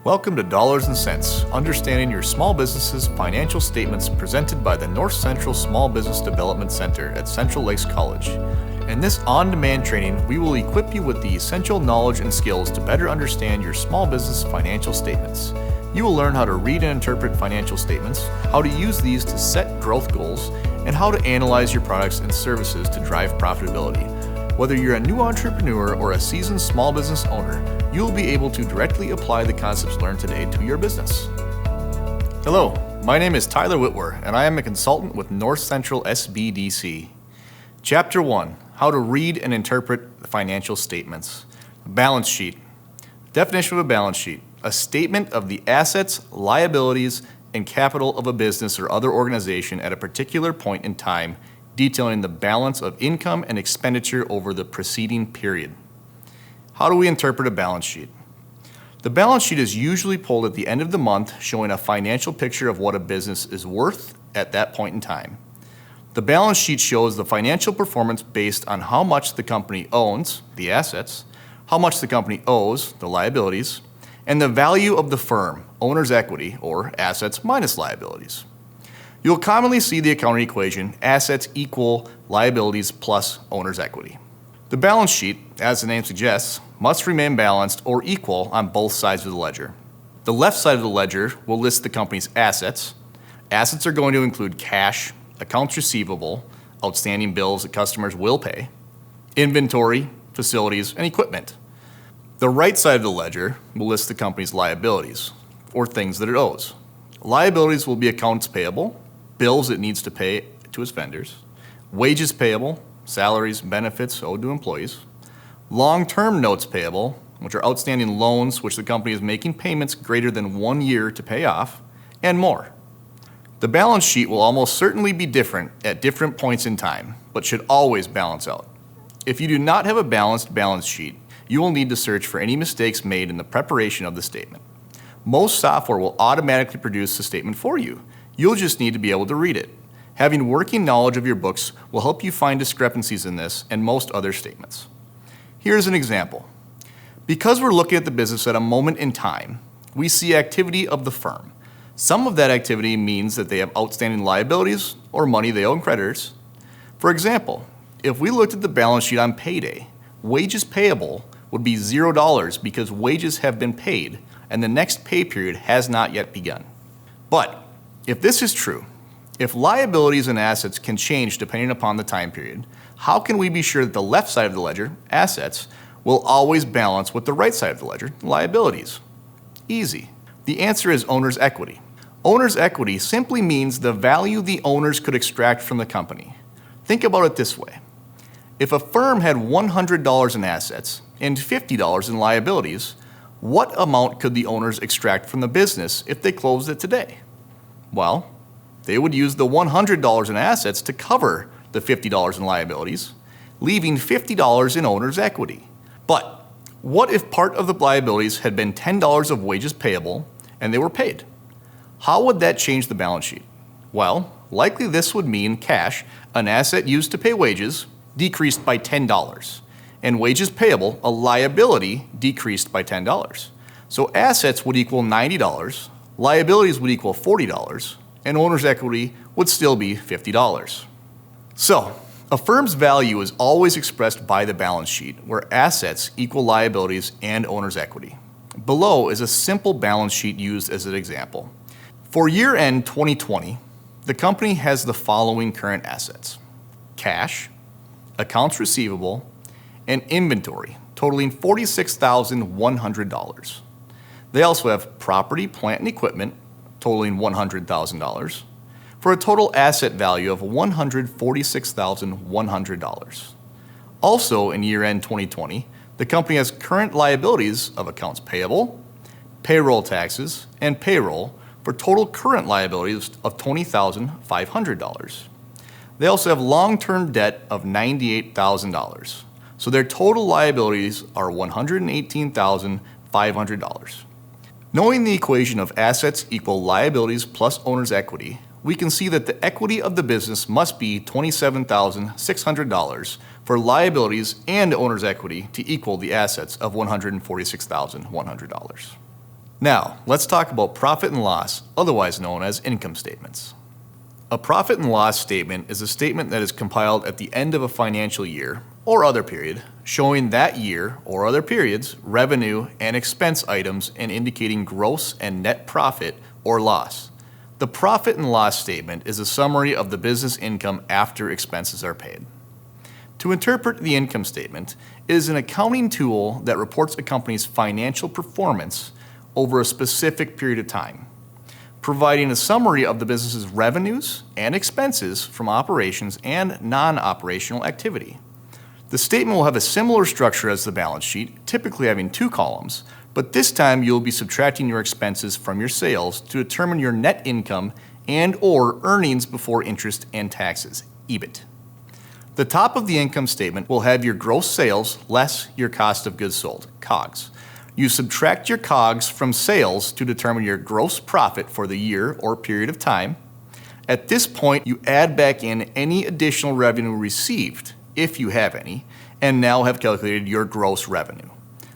Welcome to Dollars and Cents, understanding your small business's financial statements presented by the North Central Small Business Development Center at Central Lakes College. In this on-demand training, we will equip you with the essential knowledge and skills to better understand your small business financial statements. You will learn how to read and interpret financial statements, how to use these to set growth goals, and how to analyze your products and services to drive profitability. Whether you're a new entrepreneur or a seasoned small business owner, you'll be able to directly apply the concepts learned today to your business. Hello, my name is Tyler Whitwer, and I am a consultant with North Central SBDC. Chapter 1, How to Read and Interpret the Financial Statements. Balance sheet. Definition of a balance sheet: a statement of the assets, liabilities, and capital of a business or other organization at a particular point in time, detailing the balance of income and expenditure over the preceding period. How do we interpret a balance sheet? The balance sheet is usually pulled at the end of the month, showing a financial picture of what a business is worth at that point in time. The balance sheet shows the financial performance based on how much the company owns, the assets, how much the company owes, the liabilities, and the value of the firm, owner's equity, or assets minus liabilities. You'll commonly see the accounting equation, assets equal liabilities plus owner's equity. The balance sheet, as the name suggests, must remain balanced or equal on both sides of the ledger. The left side of the ledger will list the company's assets. Assets are going to include cash, accounts receivable, outstanding bills that customers will pay, inventory, facilities, and equipment. The right side of the ledger will list the company's liabilities, or things that it owes. Liabilities will be accounts payable, bills it needs to pay to its vendors, wages payable, salaries, benefits owed to employees, long-term notes payable, which are outstanding loans which the company is making payments greater than 1 year to pay off, and more. The balance sheet will almost certainly be different at different points in time, but should always balance out. If you do not have a balanced balance sheet, you will need to search for any mistakes made in the preparation of the statement. Most software will automatically produce the statement for you. You'll just need to be able to read it. Having working knowledge of your books will help you find discrepancies in this and most other statements. Here's an example. Because we're looking at the business at a moment in time, we see activity of the firm. Some of that activity means that they have outstanding liabilities or money they owe creditors. For example, if we looked at the balance sheet on payday, wages payable would be $0 because wages have been paid and the next pay period has not yet begun. But if this is true, if liabilities and assets can change depending upon the time period, how can we be sure that the left side of the ledger, assets, will always balance with the right side of the ledger, liabilities? Easy. The answer is owner's equity. Owner's equity simply means the value the owners could extract from the company. Think about it this way. If a firm had $100 in assets and $50 in liabilities, what amount could the owners extract from the business if they closed it today? Well, they would use the $100 in assets to cover the $50 in liabilities, leaving $50 in owner's equity. But what if part of the liabilities had been $10 of wages payable and they were paid? How would that change the balance sheet? Well, likely this would mean cash, an asset used to pay wages, decreased by $10, and wages payable, a liability, decreased by $10. So assets would equal $90, liabilities would equal $40, and owner's equity would still be $50. So, a firm's value is always expressed by the balance sheet, where assets equal liabilities and owner's equity. Below is a simple balance sheet used as an example. For year-end 2020, the company has the following current assets: cash, accounts receivable, and inventory, totaling $46,100. They also have property, plant, and equipment, totaling $100,000, for a total asset value of $146,100. Also in year-end 2020, the company has current liabilities of accounts payable, payroll taxes, and payroll for total current liabilities of $20,500. They also have long-term debt of $98,000, so their total liabilities are $118,500. Knowing the equation of assets equal liabilities plus owner's equity, we can see that the equity of the business must be $27,600 for liabilities and owner's equity to equal the assets of $146,100. Now, let's talk about profit and loss, otherwise known as income statements. A profit and loss statement is a statement that is compiled at the end of a financial year or other period, showing that year or other period's revenue and expense items and indicating gross and net profit or loss. The profit and loss statement is a summary of the business income after expenses are paid. To interpret the income statement, it is an accounting tool that reports a company's financial performance over a specific period of time, providing a summary of the business's revenues and expenses from operations and non-operational activity. The statement will have a similar structure as the balance sheet, typically having 2 columns, but this time you'll be subtracting your expenses from your sales to determine your net income and/or earnings before interest and taxes, EBIT. The top of the income statement will have your gross sales less your cost of goods sold, COGS. You subtract your COGS from sales to determine your gross profit for the year or period of time. At this point, you add back in any additional revenue received, if you have any, and now have calculated your gross revenue.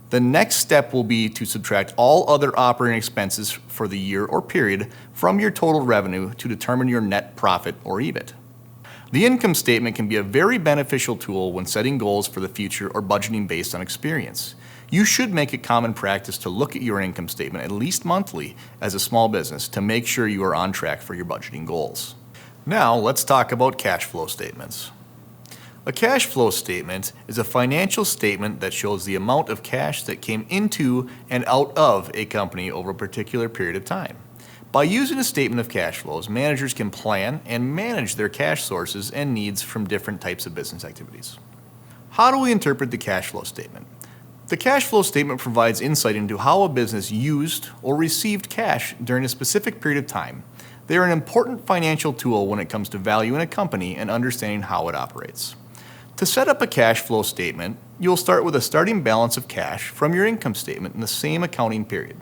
The next step will be to subtract all other operating expenses for the year or period from your total revenue to determine your net profit or EBIT. The income statement can be a very beneficial tool when setting goals for the future or budgeting based on experience. You should make it common practice to look at your income statement at least monthly as a small business to make sure you are on track for your budgeting goals. Now let's talk about cash flow statements. A cash flow statement is a financial statement that shows the amount of cash that came into and out of a company over a particular period of time. By using a statement of cash flows, managers can plan and manage their cash sources and needs from different types of business activities. How do we interpret the cash flow statement? The cash flow statement provides insight into how a business used or received cash during a specific period of time. They are an important financial tool when it comes to valuing a company and understanding how it operates. To set up a cash flow statement, you'll start with a starting balance of cash from your income statement in the same accounting period.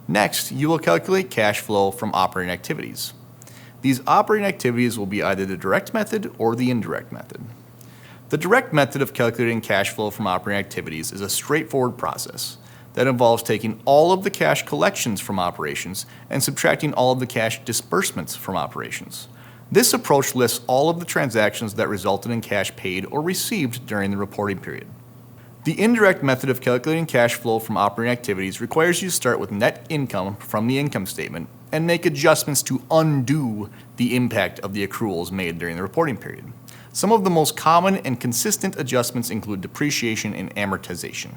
Next, you will calculate cash flow from operating activities. These operating activities will be either the direct method or the indirect method. The direct method of calculating cash flow from operating activities is a straightforward process that involves taking all of the cash collections from operations and subtracting all of the cash disbursements from operations. This approach lists all of the transactions that resulted in cash paid or received during the reporting period. The indirect method of calculating cash flow from operating activities requires you to start with net income from the income statement and make adjustments to undo the impact of the accruals made during the reporting period. Some of the most common and consistent adjustments include depreciation and amortization.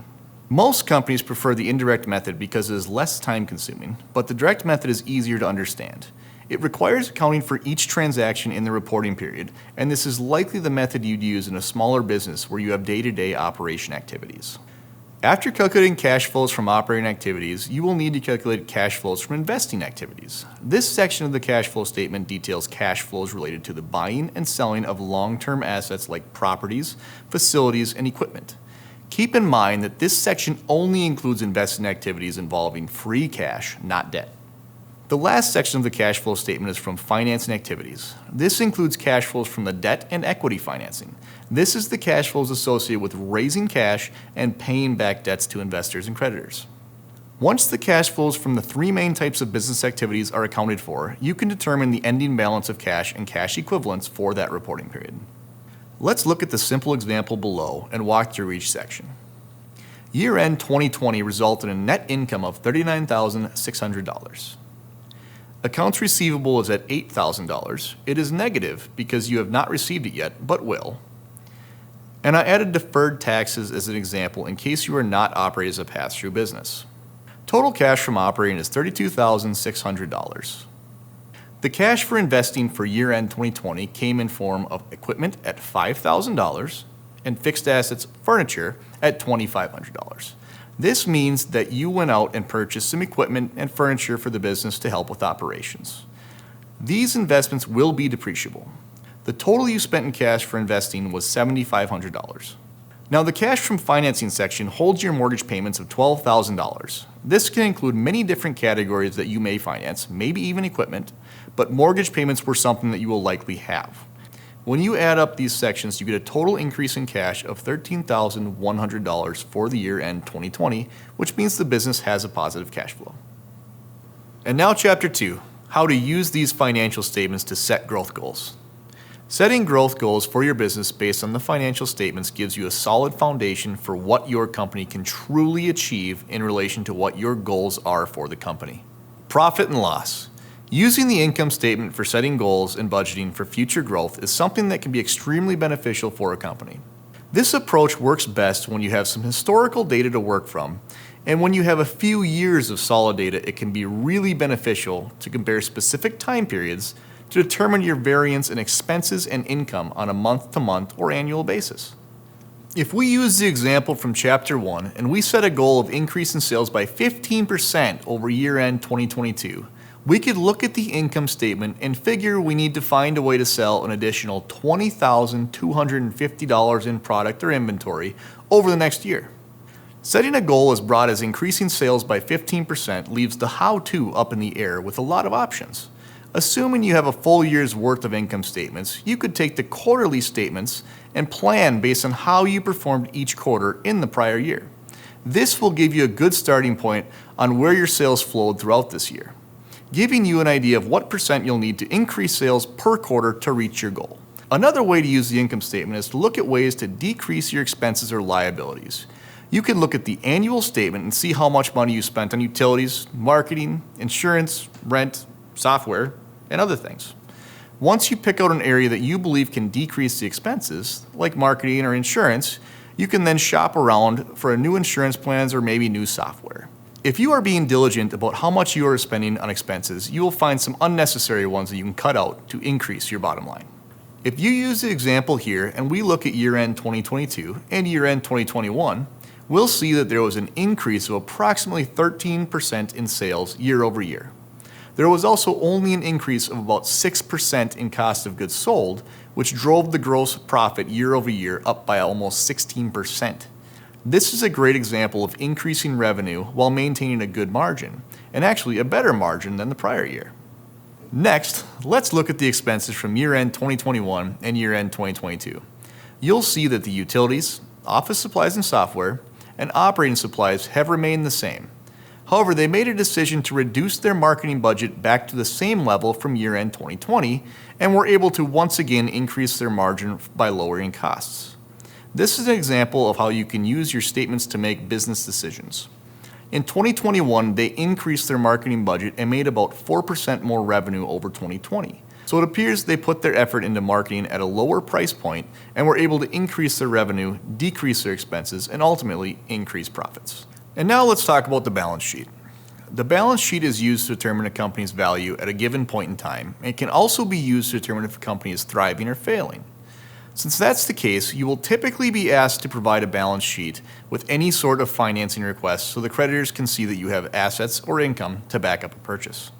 Most companies prefer the indirect method because it is less time-consuming, but the direct method is easier to understand. It requires accounting for each transaction in the reporting period, and this is likely the method you'd use in a smaller business where you have day-to-day operation activities. After calculating cash flows from operating activities, you will need to calculate cash flows from investing activities. This section of the cash flow statement details cash flows related to the buying and selling of long-term assets like properties, facilities, and equipment. Keep in mind that this section only includes investing activities involving free cash, not debt. The last section of the cash flow statement is from financing activities. This includes cash flows from the debt and equity financing. This is the cash flows associated with raising cash and paying back debts to investors and creditors. Once the cash flows from the 3 main types of business activities are accounted for, you can determine the ending balance of cash and cash equivalents for that reporting period. Let's look at the simple example below and walk through each section. Year-end 2020 resulted in net income of $39,600. Accounts receivable is at $8,000. It is negative because you have not received it yet, but will. And I added deferred taxes as an example in case you are not operating as a pass-through business. Total cash from operating is $32,600. The cash for investing for year-end 2020 came in form of equipment at $5,000 and fixed assets, furniture, at $2,500. This means that you went out and purchased some equipment and furniture for the business to help with operations. These investments will be depreciable. The total you spent in cash for investing was $7,500. Now, the cash from financing section holds your mortgage payments of $12,000. This can include many different categories that you may finance, maybe even equipment, but mortgage payments were something that you will likely have. When you add up these sections, you get a total increase in cash of $13,100 for the year end 2020, which means the business has a positive cash flow. And now Chapter 2, how to use these financial statements to set growth goals. Setting growth goals for your business based on the financial statements gives you a solid foundation for what your company can truly achieve in relation to what your goals are for the company. Profit and loss. Using the income statement for setting goals and budgeting for future growth is something that can be extremely beneficial for a company. This approach works best when you have some historical data to work from, and when you have a few years of solid data, it can be really beneficial to compare specific time periods to determine your variance in expenses and income on a month-to-month or annual basis. If we use the example from Chapter 1 and we set a goal of increase in sales by 15% over year-end 2022, we could look at the income statement and figure we need to find a way to sell an additional $20,250 in product or inventory over the next year. Setting a goal as broad as increasing sales by 15% leaves the how-to up in the air with a lot of options. Assuming you have a full year's worth of income statements, you could take the quarterly statements and plan based on how you performed each quarter in the prior year. This will give you a good starting point on where your sales flowed throughout this year, giving you an idea of what percent you'll need to increase sales per quarter to reach your goal. Another way to use the income statement is to look at ways to decrease your expenses or liabilities. You can look at the annual statement and see how much money you spent on utilities, marketing, insurance, rent, software, and other things. Once you pick out an area that you believe can decrease the expenses, like marketing or insurance, you can then shop around for new insurance plans or maybe new software. If you are being diligent about how much you are spending on expenses, you will find some unnecessary ones that you can cut out to increase your bottom line. If you use the example here and we look at year-end 2022 and year-end 2021, we'll see that there was an increase of approximately 13% in sales year over year. There was also only an increase of about 6% in cost of goods sold, which drove the gross profit year over year up by almost 16%. This is a great example of increasing revenue while maintaining a good margin, and actually a better margin than the prior year. Next, let's look at the expenses from year-end 2021 and year-end 2022. You'll see that the utilities, office supplies and software, and operating supplies have remained the same. However, they made a decision to reduce their marketing budget back to the same level from year-end 2020 and were able to once again increase their margin by lowering costs. This is an example of how you can use your statements to make business decisions. In 2021, they increased their marketing budget and made about 4% more revenue over 2020. So it appears they put their effort into marketing at a lower price point and were able to increase their revenue, decrease their expenses, and ultimately increase profits. And now let's talk about the balance sheet. The balance sheet is used to determine a company's value at a given point in time and can also be used to determine if a company is thriving or failing. Since that's the case, you will typically be asked to provide a balance sheet with any sort of financing request so the creditors can see that you have assets or income to back up a purchase.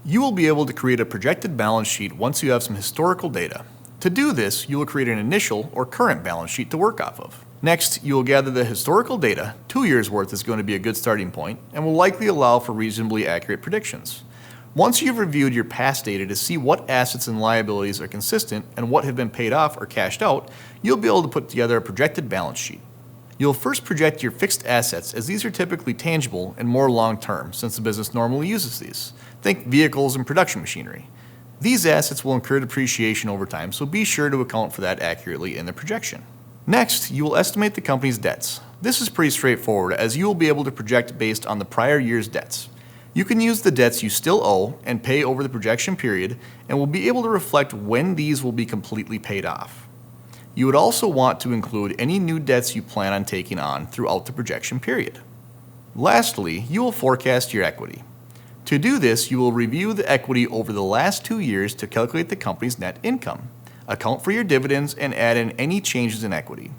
You will be able to create a projected balance sheet once you have some historical data. To do this, you will create an initial or current balance sheet to work off of. Next, you will gather the historical data. 2 years worth is going to be a good starting point and will likely allow for reasonably accurate predictions. Once you've reviewed your past data to see what assets and liabilities are consistent and what have been paid off or cashed out, you'll be able to put together a projected balance sheet. You'll first project your fixed assets, as these are typically tangible and more long-term since the business normally uses these. Think vehicles and production machinery. These assets will incur depreciation over time, so be sure to account for that accurately in the projection. Next, you will estimate the company's debts. This is pretty straightforward, as you will be able to project based on the prior year's debts. You can use the debts you still owe and pay over the projection period, and will be able to reflect when these will be completely paid off. You would also want to include any new debts you plan on taking on throughout the projection period. Lastly, you will forecast your equity. To do this, you will review the equity over the last 2 years to calculate the company's net income, account for your dividends, and add in any changes in equity.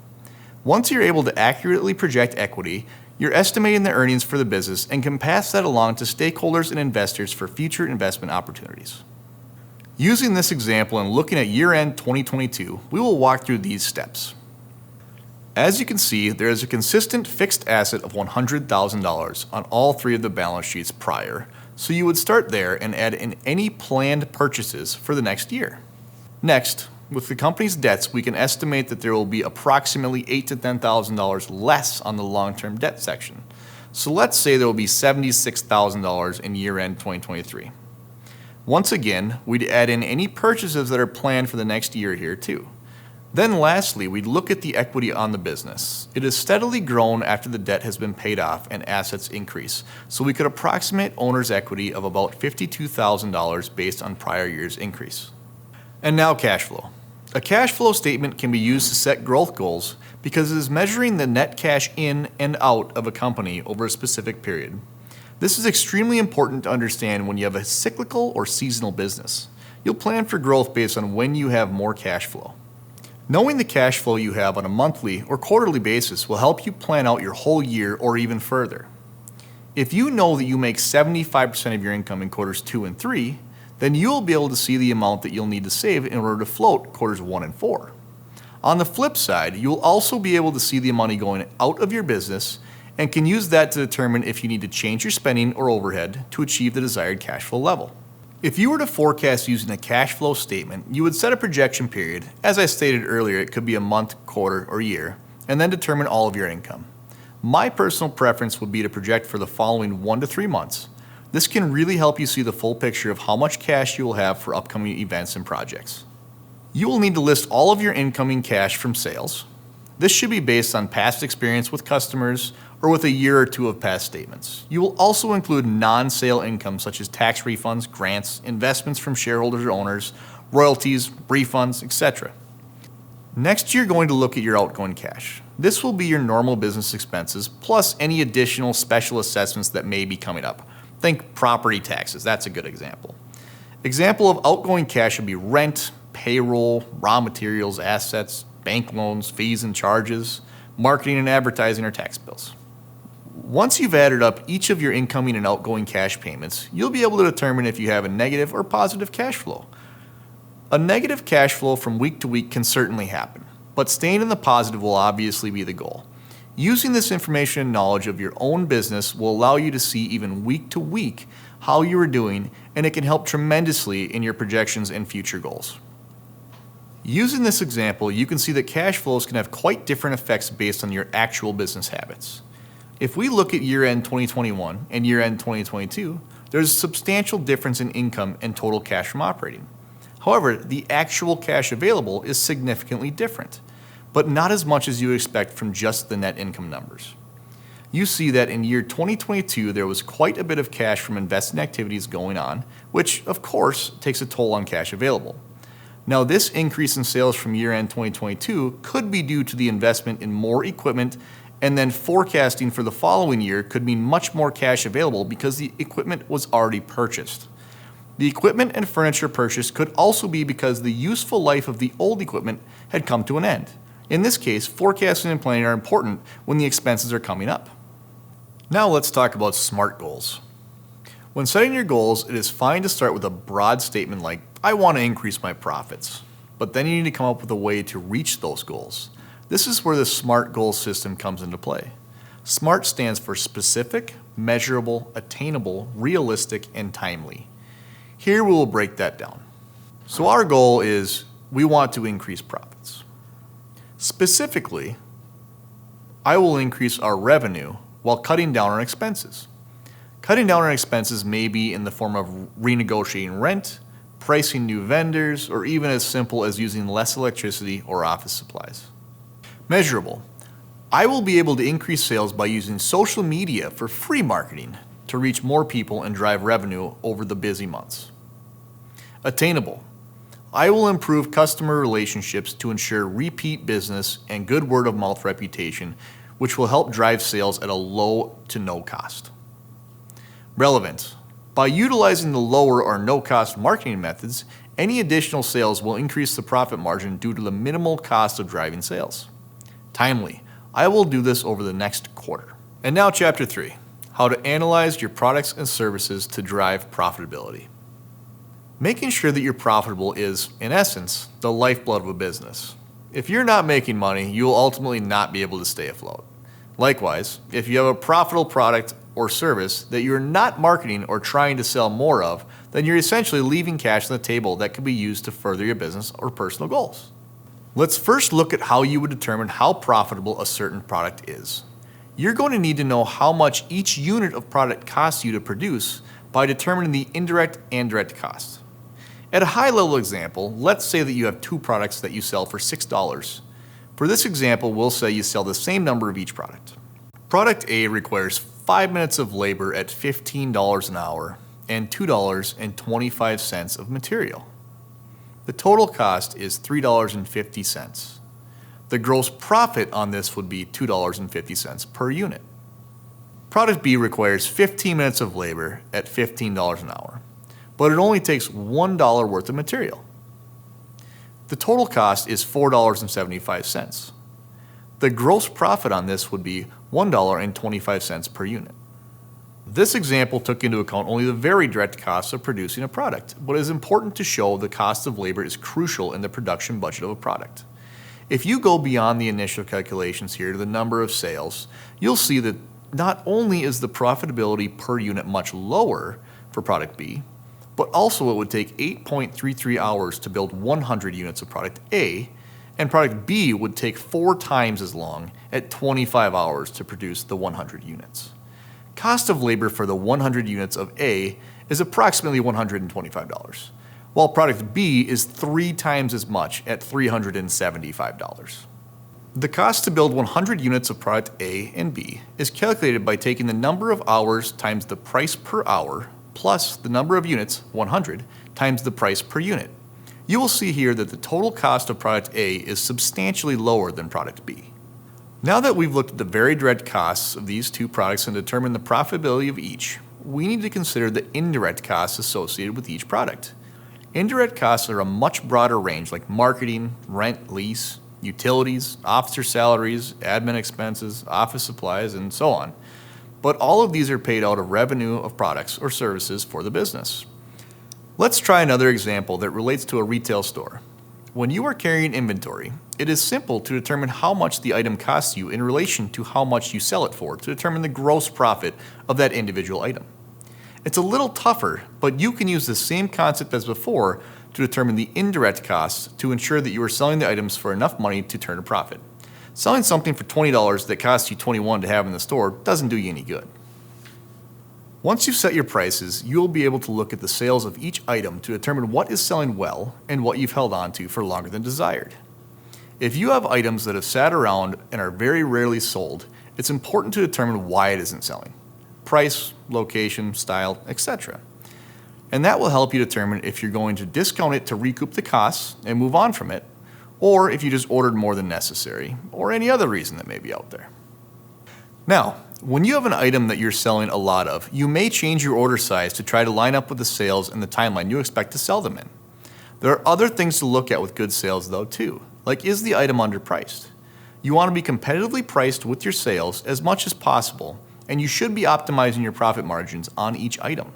Once you're able to accurately project equity, you're estimating the earnings for the business and can pass that along to stakeholders and investors for future investment opportunities. Using this example and looking at year-end 2022, we will walk through these steps. As you can see, there is a consistent fixed asset of $100,000 on all 3 of the balance sheets prior, so you would start there and add in any planned purchases for the next year. Next, with the company's debts, we can estimate that there will be approximately $8,000 to $10,000 less on the long-term debt section. So let's say there will be $76,000 in year-end 2023. Once again, we'd add in any purchases that are planned for the next year here too. Then lastly, we'd look at the equity on the business. It has steadily grown after the debt has been paid off and assets increase, so we could approximate owner's equity of about $52,000 based on prior year's increase. And now cash flow. A cash flow statement can be used to set growth goals because it is measuring the net cash in and out of a company over a specific period. This is extremely important to understand when you have a cyclical or seasonal business. You'll plan for growth based on when you have more cash flow. Knowing the cash flow you have on a monthly or quarterly basis will help you plan out your whole year or even further. If you know that you make 75% of your income in quarters 2 and 3, then you'll be able to see the amount that you'll need to save in order to float quarters 1 and 4. On the flip side, you'll also be able to see the money going out of your business and can use that to determine if you need to change your spending or overhead to achieve the desired cash flow level. If you were to forecast using a cash flow statement, you would set a projection period. As I stated earlier, it could be a month, quarter, or year, and then determine all of your income. My personal preference would be to project for the following 1 to 3 months. This can really help you see the full picture of how much cash you will have for upcoming events and projects. You will need to list all of your incoming cash from sales. This should be based on past experience with customers or with a year or 2 of past statements. You will also include non-sale income such as tax refunds, grants, investments from shareholders or owners, royalties, refunds, etc. Next, you're going to look at your outgoing cash. This will be your normal business expenses plus any additional special assessments that may be coming up. Think property taxes, that's a good example. Example of outgoing cash would be rent, payroll, raw materials, assets, bank loans, fees and charges, marketing and advertising, or tax bills. Once you've added up each of your incoming and outgoing cash payments, you'll be able to determine if you have a negative or positive cash flow. A negative cash flow from week to week can certainly happen, but staying in the positive will obviously be the goal. Using this information and knowledge of your own business will allow you to see even week to week how you are doing, and it can help tremendously in your projections and future goals. Using this example, you can see that cash flows can have quite different effects based on your actual business habits. If we look at year-end 2021 and year-end 2022, there's a substantial difference in income and total cash from operating. However, the actual cash available is significantly different, but not as much as you expect from just the net income numbers. You see that in year 2022, there was quite a bit of cash from investing activities going on, which of course takes a toll on cash available. Now, this increase in sales from year-end 2022 could be due to the investment in more equipment, and then forecasting for the following year could mean much more cash available because the equipment was already purchased. The equipment and furniture purchase could also be because the useful life of the old equipment had come to an end. In this case, forecasting and planning are important when the expenses are coming up. Now let's talk about SMART goals. When setting your goals, it is fine to start with a broad statement like, I want to increase my profits, but then you need to come up with a way to reach those goals. This is where the SMART goal system comes into play. SMART stands for specific, measurable, attainable, realistic, and timely. Here we will break that down. So our goal is we want to increase profits. Specifically, I will increase our revenue while cutting down on expenses. Cutting down on expenses may be in the form of renegotiating rent, pricing new vendors, or even as simple as using less electricity or office supplies. Measurable. I will be able to increase sales by using social media for free marketing to reach more people and drive revenue over the busy months. Attainable. I will improve customer relationships to ensure repeat business and good word-of-mouth reputation, which will help drive sales at a low to no cost. Relevant. By utilizing the lower or no-cost marketing methods, any additional sales will increase the profit margin due to the minimal cost of driving sales. Timely. I will do this over the next quarter. And now Chapter 3, how to analyze your products and services to drive profitability. Making sure that you're profitable is, in essence, the lifeblood of a business. If you're not making money, you will ultimately not be able to stay afloat. Likewise, if you have a profitable product or service that you're not marketing or trying to sell more of, then you're essentially leaving cash on the table that could be used to further your business or personal goals. Let's first look at how you would determine how profitable a certain product is. you're going to need to know how much each unit of product costs you to produce by determining the indirect and direct costs. At a high-level example, let's say that you have two products that you sell for $6. For this example, we'll say you sell the same number of each product. Product A requires 5 minutes of labor at $15 an hour and $2.25 of material. The total cost is $3.50. The gross profit on this would be $2.50 per unit. Product B requires 15 minutes of labor at $15 an hour, but it only takes $1 worth of material. The total cost is $4.75. The gross profit on this would be $1.25 per unit. This example took into account only the very direct costs of producing a product, but it is important to show the cost of labor is crucial in the production budget of a product. If you go beyond the initial calculations here to the number of sales, you'll see that not only is the profitability per unit much lower for product B, but also it would take 8.33 hours to build 100 units of product A, and product B would take 4 times as long at 25 hours to produce the 100 units. Cost of labor for the 100 units of A is approximately $125, while product B is 3 times as much at $375. The cost to build 100 units of product A and B is calculated by taking the number of hours times the price per hour plus the number of units, 100, times the price per unit. You will see here that the total cost of product A is substantially lower than product B. Now that we've looked at the very direct costs of these two products and determined the profitability of each, we need to consider the indirect costs associated with each product. Indirect costs are a much broader range like marketing, rent, lease, utilities, officer salaries, admin expenses, office supplies, and so on. But all of these are paid out of revenue of products or services for the business. Let's try another example that relates to a retail store. When you are carrying inventory, it is simple to determine how much the item costs you in relation to how much you sell it for to determine the gross profit of that individual item. It's a little tougher, but you can use the same concept as before to determine the indirect costs to ensure that you are selling the items for enough money to turn a profit. Selling something for $20 that costs you $21 to have in the store doesn't do you any good. Once you've set your prices, you'll be able to look at the sales of each item to determine what is selling well and what you've held on to for longer than desired. If you have items that have sat around and are very rarely sold, it's important to determine why it isn't selling. Price, location, style, etc. And that will help you determine if you're going to discount it to recoup the costs and move on from it, or if you just ordered more than necessary, or any other reason that may be out there. Now, when you have an item that you're selling a lot of, you may change your order size to try to line up with the sales and the timeline you expect to sell them in. There are other things to look at with good sales though too, like is the item underpriced? You want to be competitively priced with your sales as much as possible, and you should be optimizing your profit margins on each item.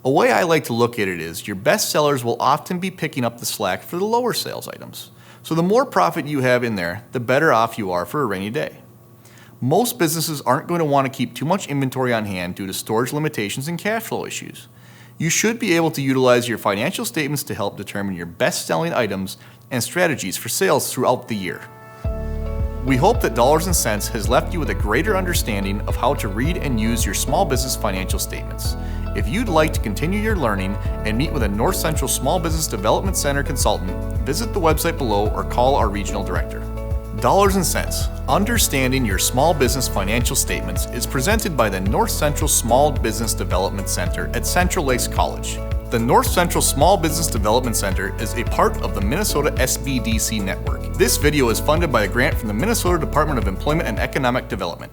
A way I like to look at it is your best sellers will often be picking up the slack for the lower sales items. So the more profit you have in there, the better off you are for a rainy day. Most businesses aren't going to want to keep too much inventory on hand due to storage limitations and cash flow issues. You should be able to utilize your financial statements to help determine your best-selling items and strategies for sales throughout the year. We hope that Dollars and Cents has left you with a greater understanding of how to read and use your small business financial statements. If you'd like to continue your learning and meet with a North Central Small Business Development Center consultant, visit the website below or call our regional director. Dollars and Cents, Understanding Your Small Business Financial Statements is presented by the North Central Small Business Development Center at Central Lakes College. The North Central Small Business Development Center is a part of the Minnesota SBDC network. This video is funded by a grant from the Minnesota Department of Employment and Economic Development.